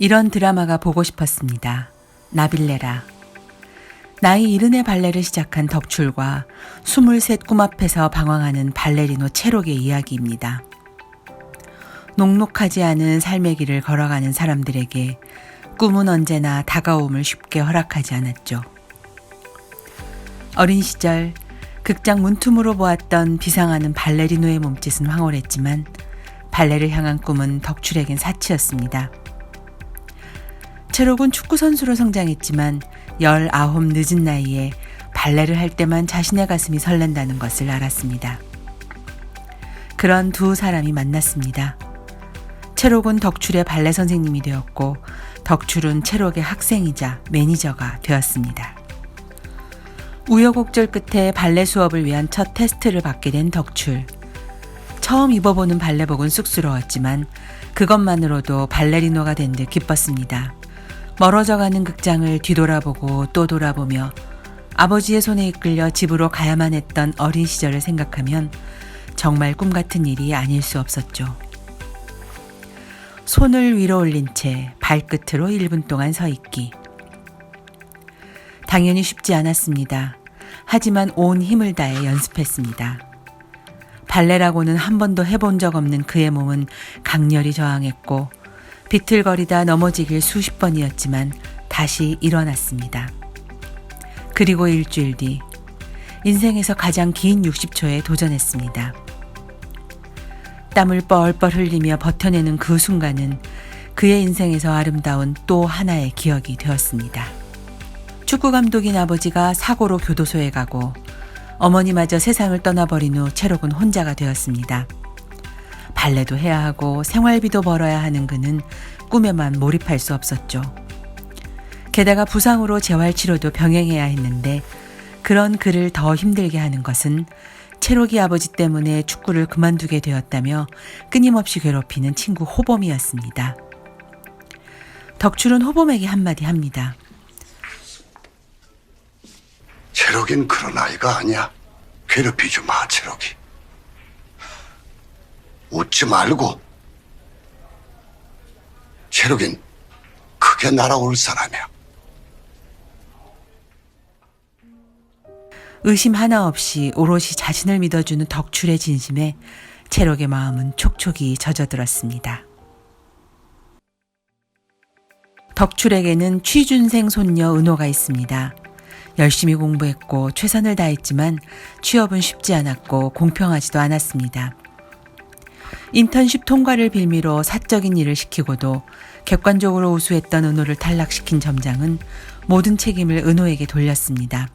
이런 드라마가 보고 싶었습니다. 나빌레라. 나이 70에 발레를 시작한 덕출과 23 꿈 앞에서 방황하는 발레리노 체록의 이야기입니다. 녹록하지 않은 삶의 길을 걸어가는 사람들에게 꿈은 언제나 다가옴을 쉽게 허락하지 않았죠. 어린 시절 극장 문틈으로 보았던 비상하는 발레리노의 몸짓은 황홀했지만 발레를 향한 꿈은 덕출에겐 사치였습니다. 체록은 축구선수로 성장했지만 19 늦은 나이에 발레를 할 때만 자신의 가슴이 설렌다는 것을 알았습니다. 그런 두 사람이 만났습니다. 체록은 덕출의 발레 선생님이 되었고 덕출은 체록의 학생이자 매니저가 되었습니다. 우여곡절 끝에 발레 수업을 위한 첫 테스트를 받게 된 덕출. 처음 입어보는 발레복은 쑥스러웠지만 그것만으로도 발레리노가 된 듯 기뻤습니다. 멀어져가는 극장을 뒤돌아보고 또 돌아보며 아버지의 손에 이끌려 집으로 가야만 했던 어린 시절을 생각하면 정말 꿈 같은 일이 아닐 수 없었죠. 손을 위로 올린 채 발끝으로 1분 동안 서 있기. 당연히 쉽지 않았습니다. 하지만 온 힘을 다해 연습했습니다. 발레라고는 한 번도 해본 적 없는 그의 몸은 강렬히 저항했고 비틀거리다 넘어지길 수십 번이었지만 다시 일어났습니다. 그리고 일주일 뒤 인생에서 가장 긴 60초에 도전했습니다. 땀을 뻘뻘 흘리며 버텨내는 그 순간은 그의 인생에서 아름다운 또 하나의 기억이 되었습니다. 축구 감독인 아버지가 사고로 교도소에 가고 어머니마저 세상을 떠나버린 후 체록은 혼자가 되었습니다. 발레도 해야 하고 생활비도 벌어야 하는 그는 꿈에만 몰입할 수 없었죠. 게다가 부상으로 재활치료도 병행해야 했는데 그런 그를 더 힘들게 하는 것은 체록이 아버지 때문에 축구를 그만두게 되었다며 끊임없이 괴롭히는 친구 호범이었습니다. 덕출은 호범에게 한마디 합니다. 체록인 그런 아이가 아니야. 괴롭히지 마, 체록이. 웃지 말고. 체록인 크게 날아올 사람이야. 의심 하나 없이 오롯이 자신을 믿어주는 덕출의 진심에 체록의 마음은 촉촉이 젖어들었습니다. 덕출에게는 취준생 손녀 은호가 있습니다. 열심히 공부했고 최선을 다했지만 취업은 쉽지 않았고 공평하지도 않았습니다. 인턴십 통과를 빌미로 사적인 일을 시키고도 객관적으로 우수했던 은호를 탈락시킨 점장은 모든 책임을 은호에게 돌렸습니다.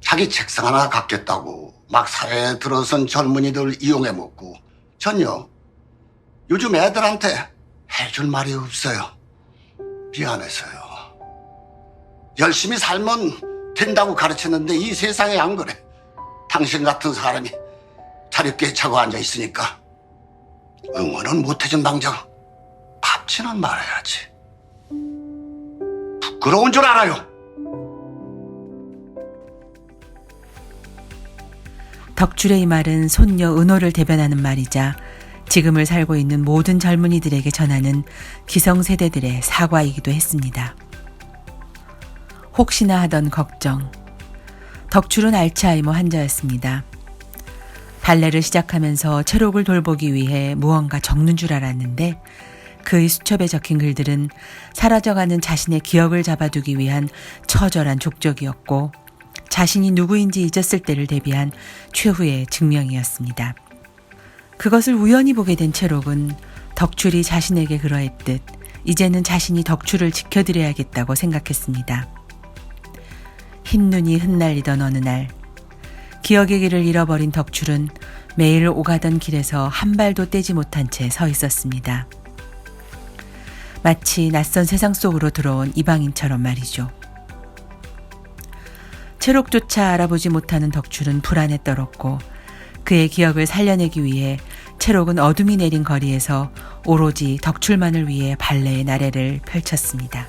자기 책상 하나 갖겠다고 막 사회에 들어선 젊은이들 이용해 먹고 전요 요즘 애들한테 해줄 말이 없어요. 미안해서요. 열심히 살면 된다고 가르쳤는데 이 세상에 안 그래. 당신 같은 사람이 자리깨 차고 앉아 있으니까 응원은 못해준 당장 밥치는 말아야지. 부끄러운 줄 알아요. 덕출의 이 말은 손녀 은호를 대변하는 말이자 지금을 살고 있는 모든 젊은이들에게 전하는 기성세대들의 사과이기도 했습니다. 혹시나 하던 걱정. 덕출은 알츠하이머 환자였습니다. 발레를 시작하면서 체록을 돌보기 위해 무언가 적는 줄 알았는데 그의 수첩에 적힌 글들은 사라져가는 자신의 기억을 잡아두기 위한 처절한 족적이었고 자신이 누구인지 잊었을 때를 대비한 최후의 증명이었습니다. 그것을 우연히 보게 된 체록은 덕출이 자신에게 그러했듯 이제는 자신이 덕출을 지켜드려야겠다고 생각했습니다. 흰눈이 흩날리던 어느 날 기억의 길을 잃어버린 덕출은 매일 오가던 길에서 한 발도 떼지 못한 채 서 있었습니다. 마치 낯선 세상 속으로 들어온 이방인처럼 말이죠. 체록조차 알아보지 못하는 덕출은 불안에 떨었고 그의 기억을 살려내기 위해 체록은 어둠이 내린 거리에서 오로지 덕출만을 위해 발레의 나래를 펼쳤습니다.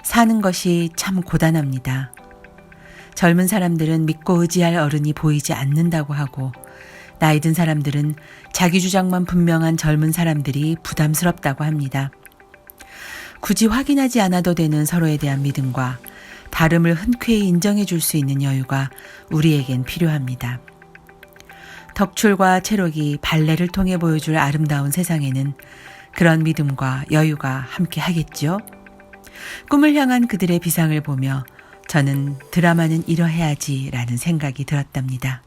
사는 것이 참 고단합니다. 젊은 사람들은 믿고 의지할 어른이 보이지 않는다고 하고 나이 든 사람들은 자기 주장만 분명한 젊은 사람들이 부담스럽다고 합니다. 굳이 확인하지 않아도 되는 서로에 대한 믿음과 다름을 흔쾌히 인정해 줄 수 있는 여유가 우리에겐 필요합니다. 덕출과 채록이 발레를 통해 보여줄 아름다운 세상에는 그런 믿음과 여유가 함께 하겠죠. 꿈을 향한 그들의 비상을 보며 저는 드라마는 이러해야지라는 생각이 들었답니다.